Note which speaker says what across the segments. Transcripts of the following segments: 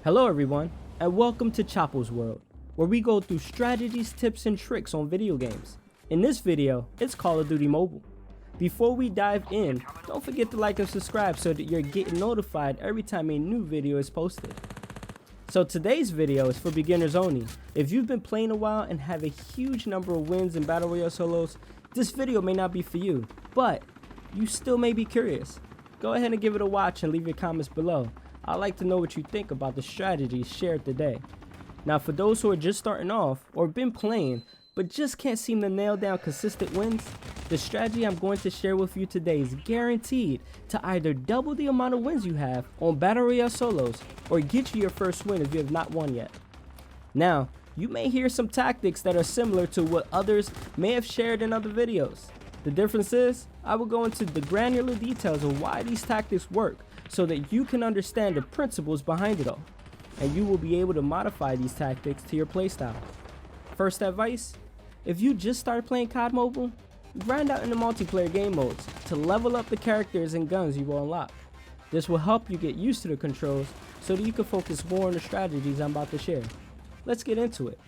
Speaker 1: Hello everyone, and welcome to CHAPO'S world, where we go through strategies, tips, and tricks on video games. In this video, it's Call of Duty Mobile. Before we dive in, don't forget to like and subscribe so that you're getting notified every time a new video is posted. So today's video is for beginners only. If you've been playing a while and have a huge number of wins in Battle Royale solos, this video may not be for you, but you still may be curious. Go ahead and give it a watch and leave your comments below. I'd like to know what you think about the strategies shared today. Now for those who are just starting off or been playing but just can't seem to nail down consistent wins, the strategy I'm going to share with you today is guaranteed to either double the amount of wins you have on Battle Royale solos or get you your first win if you have not won yet. Now, you may hear some tactics that are similar to what others may have shared in other videos. The difference is, I will go into the granular details of why these tactics work so that you can understand the principles behind it all, and you will be able to modify these tactics to your playstyle. First advice, if you just started playing COD Mobile, grind out in the multiplayer game modes to level up the characters and guns you will unlock. This will help you get used to the controls so that you can focus more on the strategies I'm about to share. Let's get into it.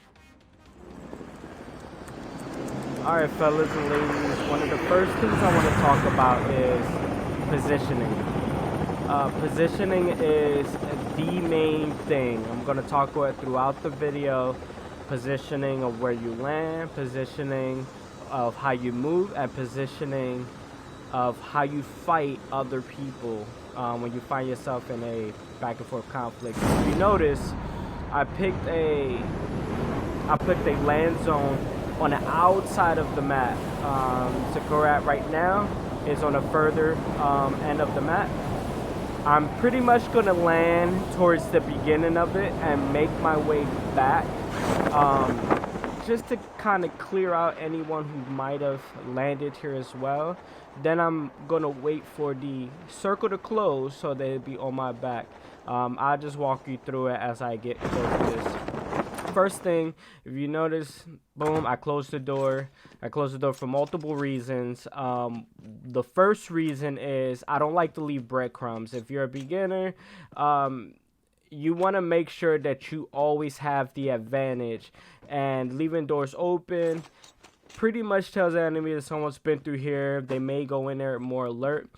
Speaker 1: Alright fellas and ladies, one of the first things I want to talk about is positioning. Positioning is the main thing. I'm going to talk about it throughout the video. Positioning of where you land, positioning of how you move, and positioning of how you fight other people when you find yourself in a back and forth conflict. If you notice, I picked a land zone on the outside of the map. To go at right now is on the further end of the map. I'm pretty much going to land towards the beginning of it and make my way back just to kind of clear out anyone who might have landed here as well. Then I'm going to wait for the circle to close so they'll be on my back. I'll just walk you through it as I get close to this. First thing, if you notice, boom, I closed the door. I closed the door for multiple reasons. The first reason is I don't like to leave breadcrumbs. If you're a beginner, you want to make sure that you always have the advantage. And leaving doors open pretty much tells the enemy that someone's been through here. They may go in there more alert.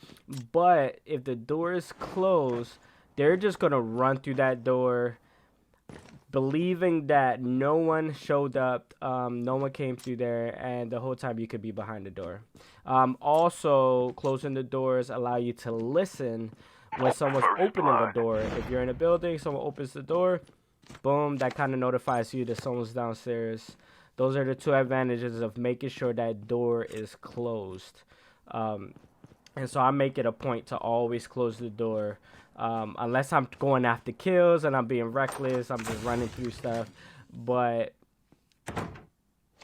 Speaker 1: But if the door is closed, they're just going to run through that door, believing that no one showed up, no one came through there, and the whole time you could be behind the door. Also, closing the doors allow you to listen when someone's opening the door. If you're in a building, someone opens the door, boom, that kind of notifies you that someone's downstairs. Those are the two advantages of making sure that door is closed. And so I make it a point to always close the door. Unless I'm going after kills and I'm being reckless, I'm just running through stuff. But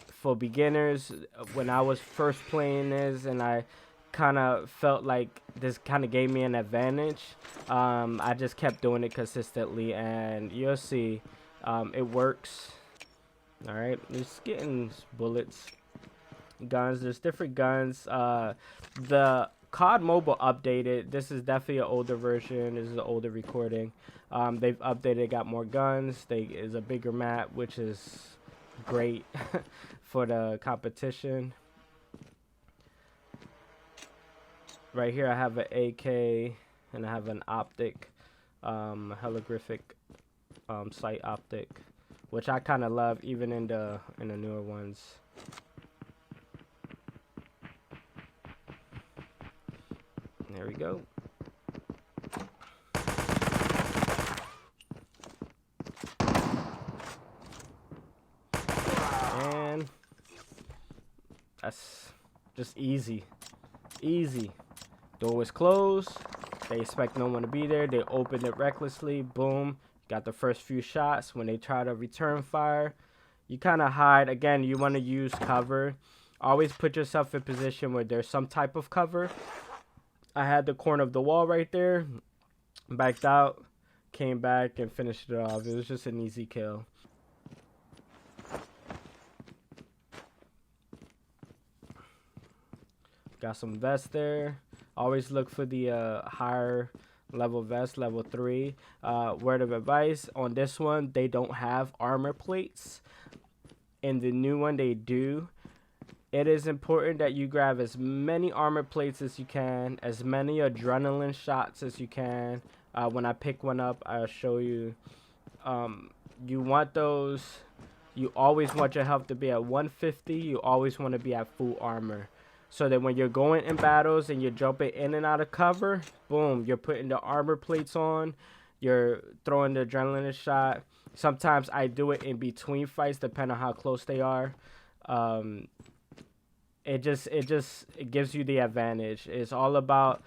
Speaker 1: for beginners, when I was first playing this and I kind of felt like this kind of gave me an advantage, I just kept doing it consistently, and you'll see it works. Alright, just getting bullets, guns. There's different guns. The COD Mobile updated. This is definitely an older version. This is an older recording. They've updated, got more guns. Is a bigger map, which is great for the competition. Right here I have an AK and I have an optic, holographic sight optic, which I kind of love even in the newer ones. There we go. And that's just easy. Easy. Door was closed. They expect no one to be there. They opened it recklessly. Boom. Got the first few shots. When they try to return fire, you kind of hide. Again, you want to use cover. Always put yourself in position where there's some type of cover. I had the corner of the wall right there, backed out, came back and finished it off. It was just an easy kill. Got some vests there. Always look for the higher level vest, level 3. Word of advice on this one, they don't have armor plates. In the new one, they do. It is important that you grab as many armor plates as you can, as many adrenaline shots as you can. When I pick one up, I'll show you. You want those. You always want your health to be at 150. You always want to be at full armor. So that when you're going in battles and you're jumping in and out of cover, boom, you're putting the armor plates on. You're throwing the adrenaline shot. Sometimes I do it in between fights, depending on how close they are. It gives you the advantage. It's all about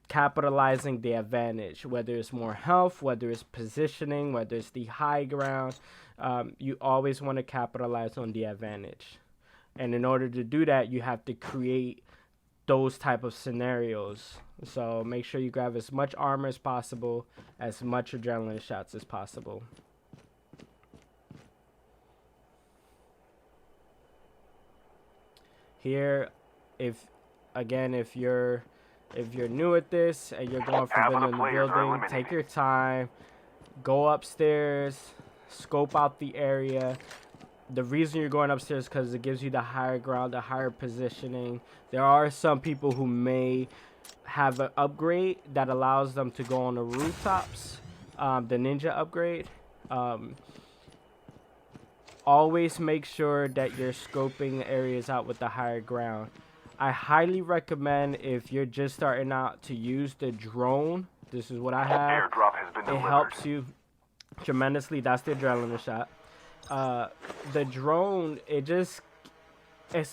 Speaker 1: capitalizing the advantage, whether it's more health, whether it's positioning, whether it's the high ground. You always want to capitalize on the advantage. And in order to do that, you have to create those type of scenarios. So make sure you grab as much armor as possible, as much adrenaline shots as possible. Here, if you're new at this and you're going from building to building, take your time, go upstairs, scope out the area. The reason you're going upstairs is because it gives you the higher ground, the higher positioning. There are some people who may have an upgrade that allows them to go on the rooftops, the ninja upgrade. Always make sure that you're scoping areas out with the higher ground. I highly recommend, if you're just starting out, to use the drone. This is what I have.
Speaker 2: Airdrop has been delivered.
Speaker 1: It helps you tremendously. That's the adrenaline shot. The drone, it's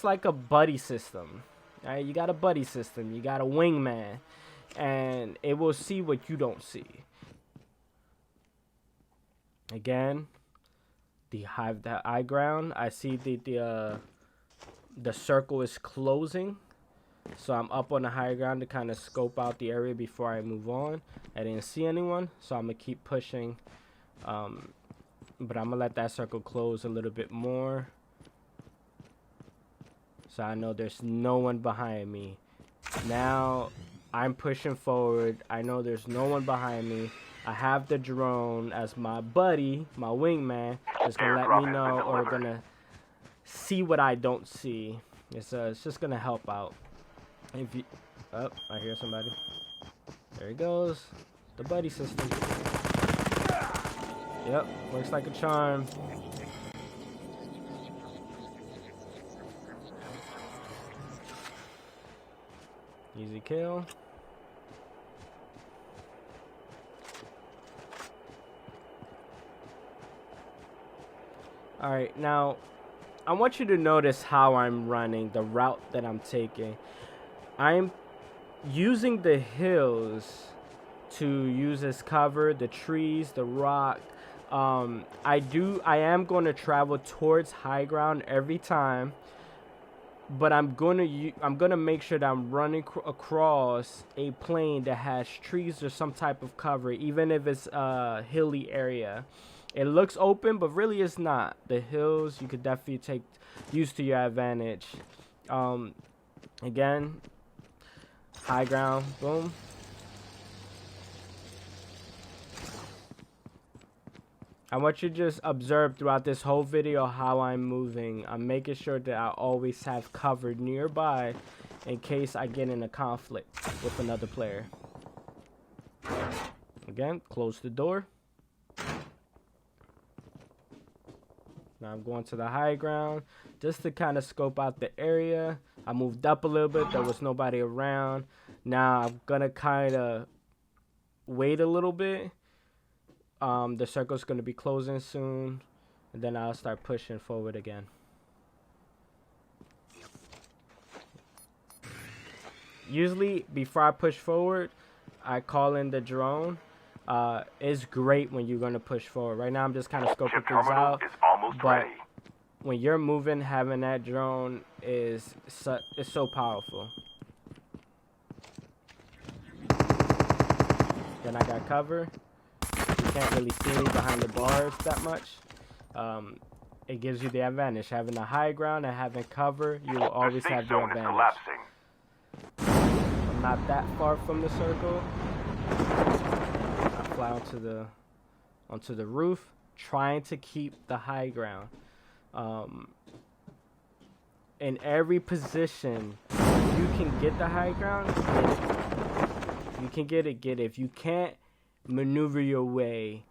Speaker 1: like a buddy system. Right? You got a buddy system. You got a wingman, and it will see what you don't see. Again, the high ground. I see the circle is closing, so I'm up on the higher ground to kind of scope out the area before I move on. I didn't see anyone, so I'm gonna keep pushing. But I'm gonna let that circle close a little bit more, so I know there's no one behind me. Now I'm pushing forward. I know there's no one behind me. I have the drone as my buddy, my wingman. It's gonna let me know, or gonna see what I don't see. It's just gonna help out. If you, oh, I hear somebody. There he goes. The buddy system. Yep, works like a charm. Easy kill. Alright, now I want you to notice how I'm running, the route that I'm taking. I'm using the hills to use as cover, the trees, the rock. I am going to travel towards high ground every time, but I'm gonna make sure that I'm running across a plane that has trees or some type of cover, even if it's a hilly area. It looks open, but really it's not. The hills, you could definitely use to your advantage. Again, high ground, boom. I want you to just observe throughout this whole video how I'm moving. I'm making sure that I always have cover nearby in case I get in a conflict with another player. Again, close the door. Now I'm going to the high ground just to kind of scope out the area. I moved up a little bit. There was nobody around. Now I'm going to kind of wait a little bit. The circle's going to be closing soon, and then I'll start pushing forward again. Usually, before I push forward, I call in the drone. It's great when you're going to push forward. Right now, I'm just kind of scoping things out, but when you're moving, having that drone is so powerful. Then I got cover. You can't really see me behind the bars that much. It gives you the advantage. Having the high ground and having cover, you will always have the advantage. I'm not that far from the circle. I fly onto the roof, trying to keep the high ground. In every position, if you can get the high ground, get it. If you can get it, get it. If you can't, maneuver your way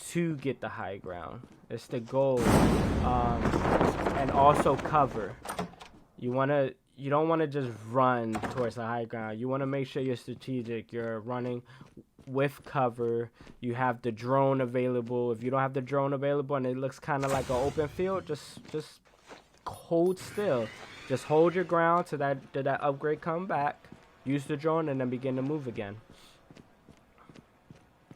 Speaker 1: to get the high ground. It's the goal. And also cover. You don't want to just run towards the high ground. You want to make sure you're strategic. You're running with cover. You have the drone available. If you don't have the drone available and it looks kind of like an open field, just hold still. Just hold your ground till that upgrade come back. Use the drone and then begin to move again.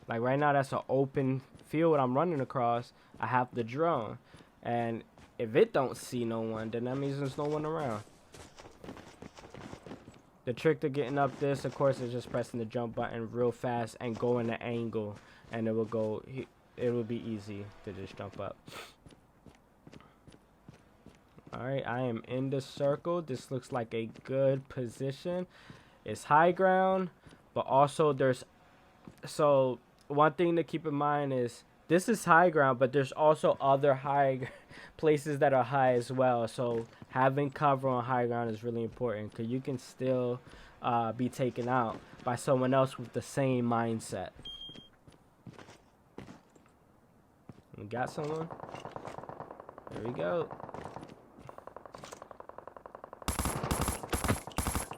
Speaker 1: Like right now, that's an open field I'm running across. I have the drone, and if it don't see no one, then that means there's no one around. The trick to getting up this, of course, is just pressing the jump button real fast and going the angle, and it will be easy to just jump up. Alright, I am in the circle. This looks like a good position. It's high ground, but also so one thing to keep in mind is this is high ground, but there's also other high places that are high as well. So having cover on high ground is really important, because you can still be taken out by someone else with the same mindset. We got someone. There we go.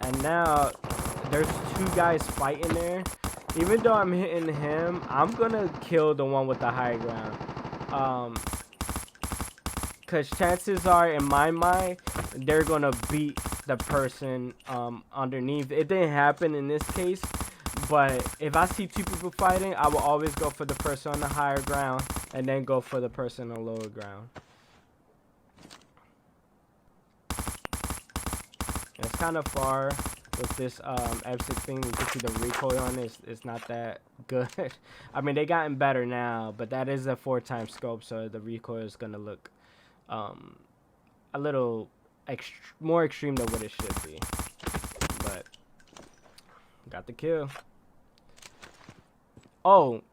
Speaker 1: And now there's two guys fighting there. Even though I'm hitting him, I'm gonna kill the one with the high ground. Cause chances are, in my mind, they're gonna beat the person underneath. It didn't happen in this case, but if I see two people fighting, I will always go for the person on the higher ground and then go for the person on the lower ground. It's kind of far with this F6 thing. You can see the recoil on it. It's not that good. I mean, they gotten better now, but that is a 4x scope, so the recoil is gonna look a little more extreme than what it should be. But got the kill. Oh,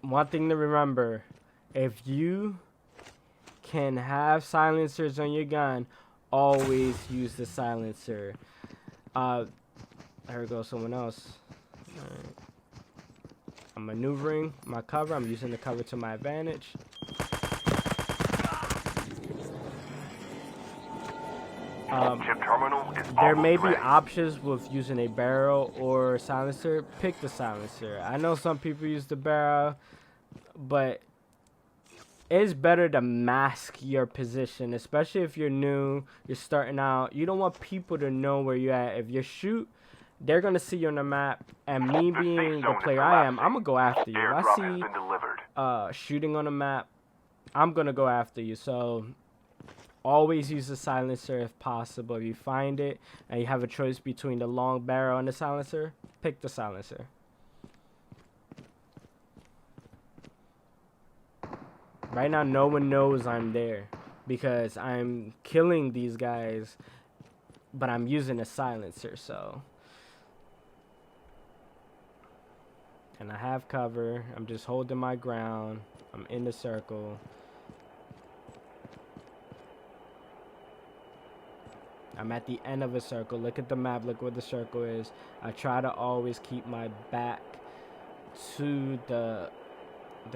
Speaker 1: one thing to remember: if you can have silencers on your gun, always use the silencer. There goes someone else. Alright. I'm maneuvering my cover. I'm using the cover to my advantage. There may be options with using a barrel or silencer. Pick the silencer. I know some people use the barrel, but it's better to mask your position, especially if you're new, you're starting out. You don't want people to know where you're at. If you shoot, they're going to see you on the map, and me being the player I am, I'm going to go after you. If I see shooting on the map, I'm going to go after you. So always use the silencer if possible. If you find it and you have a choice between the long barrel and the silencer, pick the silencer. Right now, no one knows I'm there because I'm killing these guys, but I'm using a silencer, so. And I have cover. I'm just holding my ground. I'm in the circle. I'm at the end of a circle. Look at the map. Look where the circle is. I try to always keep my back to the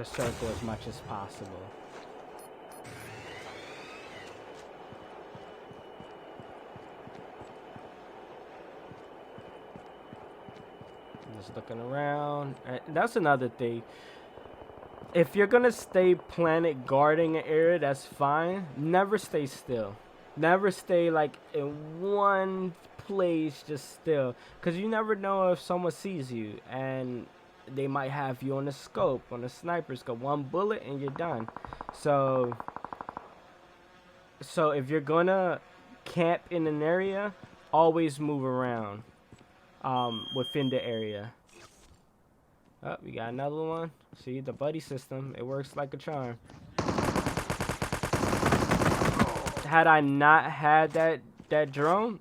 Speaker 1: circle as much as possible. Just looking around. And that's another thing. If you're gonna stay planted guarding an area, that's fine. Never stay still. Never stay like in one place just still, because you never know if someone sees you and they might have you on the scope, on the sniper scope. One bullet and you're done. So if you're gonna camp in an area, always move around within the area. Oh, we got another one. See, the buddy system, it works like a charm. Had I not had that drone,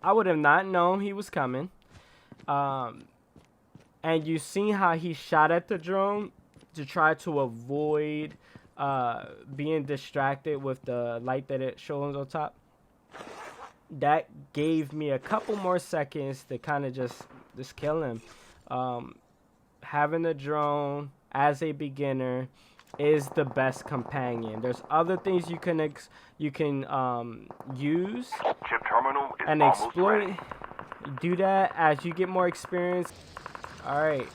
Speaker 1: I would have not known he was coming. And And you seen how he shot at the drone to try to avoid being distracted with the light that it shows on top. That gave me a couple more seconds to kind of just kill him. Having a drone as a beginner is the best companion. There's other things you can use
Speaker 2: Chip terminal is
Speaker 1: and
Speaker 2: almost
Speaker 1: exploit.
Speaker 2: ready.
Speaker 1: Do that as you get more experience. All right,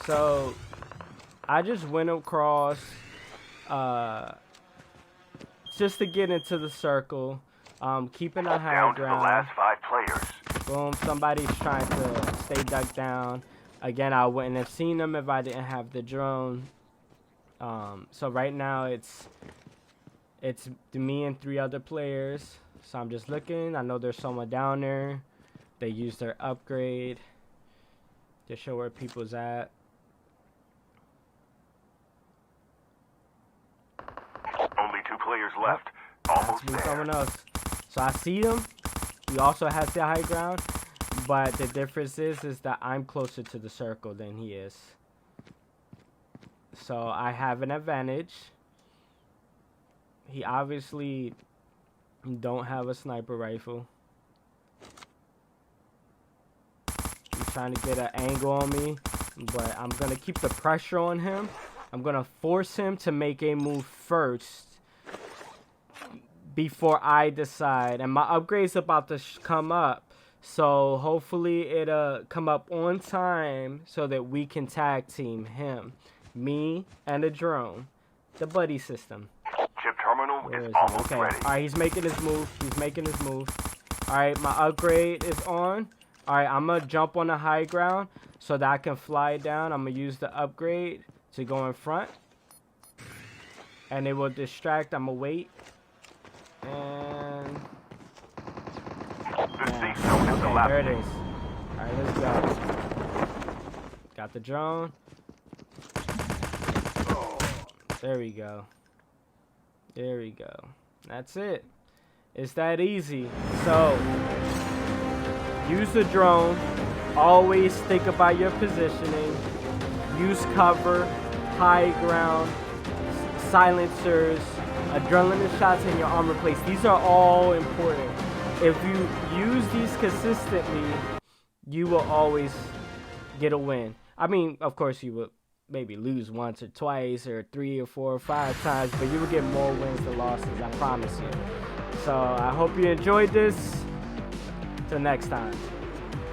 Speaker 1: so I just went across just to get into the circle, keeping a high
Speaker 2: Down to the
Speaker 1: ground.
Speaker 2: last 5 players.
Speaker 1: Boom, somebody's trying to stay ducked down. Again, I wouldn't have seen them if I didn't have the drone. So right now it's me and 3 other players. So I'm just looking. I know there's someone down there. They used their upgrade to show where people's at.
Speaker 2: Only 2 players left. Almost
Speaker 1: Be
Speaker 2: there.
Speaker 1: someone else. So I see him. He also has the high ground, but the difference is that I'm closer to the circle than he is. So I have an advantage. He obviously don't have a sniper rifle. He's trying to get an angle on me, but I'm gonna keep the pressure on him. I'm gonna force him to make a move first before I decide. And my upgrade's about to come up, so hopefully it'll come up on time so that we can tag team him, me and the drone, the buddy system.
Speaker 2: Chip terminal
Speaker 1: Where
Speaker 2: is
Speaker 1: is he?
Speaker 2: almost
Speaker 1: Okay,
Speaker 2: ready.
Speaker 1: alright, he's making his move. He's making his move. Alright, my upgrade is on. Alright, I'm gonna jump on the high ground so that I can fly down. I'm gonna use the upgrade to go in front, and it will distract. I'm gonna wait. And
Speaker 2: The
Speaker 1: yeah.
Speaker 2: safe zone is
Speaker 1: Okay, there
Speaker 2: collapsing.
Speaker 1: it is. Alright, let's go. Got the drone. There we go. There we go. That's it. It's that easy. So use the drone. Always think about your positioning. Use cover, high ground, silencers, adrenaline shots, and your armor plates. These are all important. If you use these consistently, you will always get a win. I mean, of course, you will maybe lose once or twice or 3 or 4 or 5 times, but you will get more wins than losses, I promise you. So I hope you enjoyed this. Till next time.